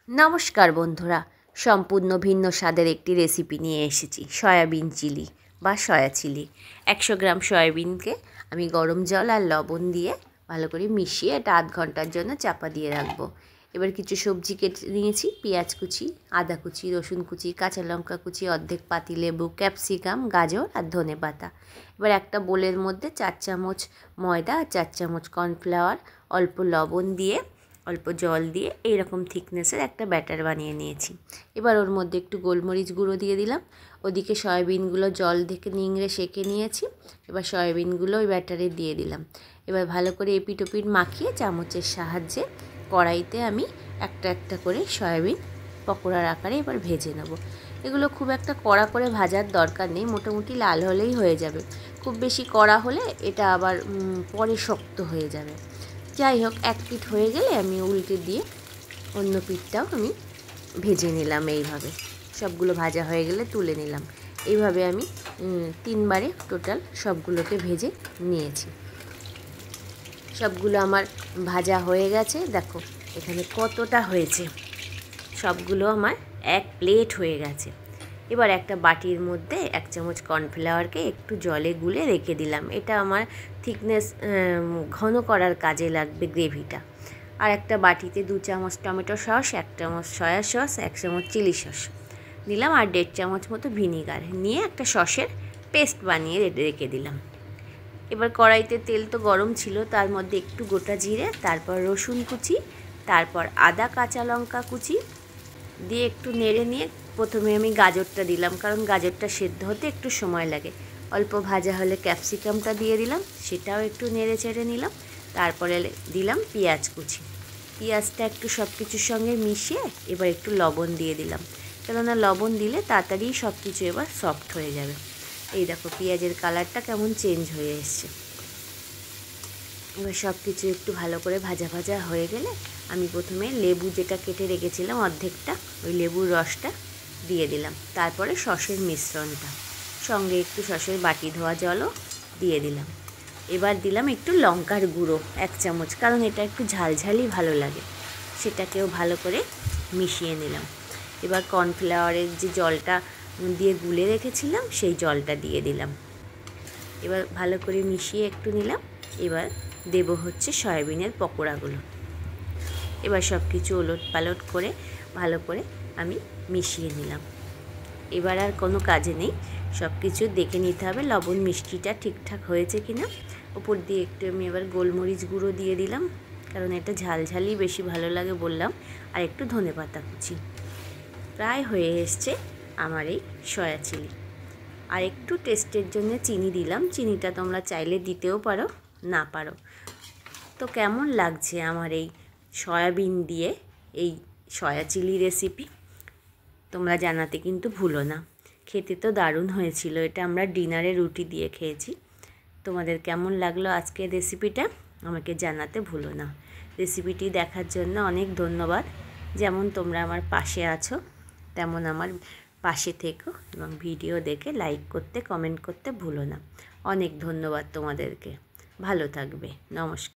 নমস্কার বন্ধুরা, সম্পূর্ণ ভিন্ন স্বাদের একটি রেসিপি নিয়ে এসেছি। সয়াবিন চিলি বা সয়া চিলি। 100 গ্রাম সয়াবিনকে আমি গরম জল আর লবণ দিয়ে ভালো করে মিশিয়ে এটা আধ ঘন্টার জন্য চাপা দিয়ে রাখবো। এবার কিছু সবজি কেটে নিয়েছি, পেঁয়াজ কুচি, আদা কুচি, রসুন কুচি, কাঁচা লঙ্কা কুচি, অর্ধেক পাতিলেবু, ক্যাপসিকাম, গাজর আর ধনেপাতা। এবার একটা বোলের মধ্যে 4 চামচ ময়দা আর 4 চামচ কর্নফ্লাওয়ার, অল্প লবণ দিয়ে অল্প জল দিয়ে এইরকম থিকনেসের একটা ব্যাটার বানিয়ে নিয়েছি। এবার ওর মধ্যে একটু গোলমরিচ গুঁড়ো দিয়ে দিলাম। ওদিকে সয়াবিনগুলো জল থেকে নিংড়ে সেঁকে নিয়েছি। এবার সয়াবিনগুলো ওই ব্যাটারে দিয়ে দিলাম। এবার ভালো করে এপিট ওপিট মাখিয়ে চামচের সাহায্যে কড়াইতে আমি একটা একটা করে সয়াবিন পকোড়ার আকারে এবার ভেজে নেব। এগুলো খুব একটা কড়া করে ভাজার দরকার নেই, মোটামুটি লাল হলেই হয়ে যাবে। খুব বেশি কড়া হলে এটা আবার পরে শক্ত হয়ে যাবে। যাই হোক, এক পিঠ হয়ে গেলে আমি উল্টে দিয়ে অন্য পিঠটাও আমি ভেজে নিলাম। এইভাবে সবগুলো ভাজা হয়ে গেলে তুলে নিলাম। এইভাবে আমি 3 বারে টোটাল সবগুলোকে ভেজে নিয়েছি। সবগুলো আমার ভাজা হয়ে গেছে, দেখো এখানে কতটা হয়েছে। সবগুলো আমার এক প্লেট হয়ে গেছে। এবার একটা বাটির মধ্যে 1 চামচ কর্নফ্লাওয়ারকে একটু জলে গুলে রেখে দিলাম। এটা আমার থিকনেস ঘন করার কাজে লাগবে গ্রেভিটা। আর একটা বাটিতে 2 চামচ টমেটো সস, 1 চামচ সয়া সস, 1 চামচ চিলি সস দিলাম আর 1.5 চামচ মতো ভিনিগার নিয়ে একটা সসের পেস্ট বানিয়ে রেখে দিলাম। এবার কড়াইতে তেল তো গরম ছিল, তার মধ্যে একটু গোটা জিরে, তারপর রসুন কুচি, তারপর আদা কাঁচা লঙ্কা কুচি দিয়ে একটু নেড়ে নিয়ে প্রথমে আমি গাজরটা দিলাম, কারণ গাজরটা সেদ্ধ হতে একটু সময় লাগে। অল্প ভাজা হলে ক্যাপসিকামটা দিয়ে দিলাম, সেটাও একটু নেড়ে চেড়ে নিলাম। তারপরে দিলাম পেঁয়াজ কুচি। পেঁয়াজটা একটু সব কিছুর সঙ্গে মিশিয়ে এবার একটু লবণ দিয়ে দিলাম, কেননা লবণ দিলে তাড়াতাড়ি সব কিছু এবার সফট হয়ে যাবে। এই দেখো পেঁয়াজের কালারটা কেমন চেঞ্জ হয়ে এসছে। এবার সব কিছু একটু ভালো করে ভাজা ভাজা হয়ে গেলে আমি প্রথমে লেবু যেটা কেটে রেখেছিলাম অর্ধেকটা, ওই লেবুর রসটা দিয়ে দিলাম। তারপরে সসের মিশ্রণটা সঙ্গে একটু সসের বাটি ধোয়া জলও দিয়ে দিলাম। এবার দিলাম একটু লঙ্কার গুঁড়ো 1 চামচ, কারণ এটা একটু ঝালঝালি ভালো লাগে। সেটাকেও ভালো করে মিশিয়ে নিলাম। এবার কর্নফ্লাওয়ারের যে জলটা দিয়ে গুলে রেখেছিলাম সেই জলটা দিয়ে দিলাম। এবার ভালো করে মিশিয়ে একটু নিলাম। এবার দেব হচ্ছে সয়াবিনের পকোড়াগুলো। এবার সব কিছু ওলট পালট করে ভালো করে আমি মিশিয়ে নিলাম। এবার আর কোনো কাজে নেই, সব কিছু দেখে নিতে হবে লবণ মিষ্টিটা ঠিকঠাক হয়েছে কিনা। ওপর দিয়ে একটু আমি এবার গোলমরিচ গুঁড়ো দিয়ে দিলাম, কারণ এটা ঝালঝালি বেশি ভালো লাগে বললাম, আর একটু ধনেপাতা কুচি। প্রায় হয়ে এসছে আমার এই সয়া চিলি। আর একটু টেস্টের জন্য চিনি দিলাম, চিনিটা তোমরা চাইলে দিতেও পারো, না পারো। তো কেমন লাগছে আমার এই সয়াবিন দিয়ে এই সয়া চিলি রেসিপি তোমরা জানাতে কিন্তু ভুলো না। খেতে তো দারুণ হয়েছিল, এটা আমরা ডিনারে রুটি দিয়ে খেয়েছি। তোমাদের কেমন লাগলো আজকের রেসিপিটা আমাকে জানাতে ভুলো না। রেসিপিটি দেখার জন্য অনেক ধন্যবাদ। যেমন তোমরা আমার পাশে আছো তেমন আমার পাশে থেকো এবং ভিডিও দেখে লাইক করতে কমেন্ট করতে ভুলো না। অনেক ধন্যবাদ তোমাদেরকে। ভালো থাকবে। নমস্কার।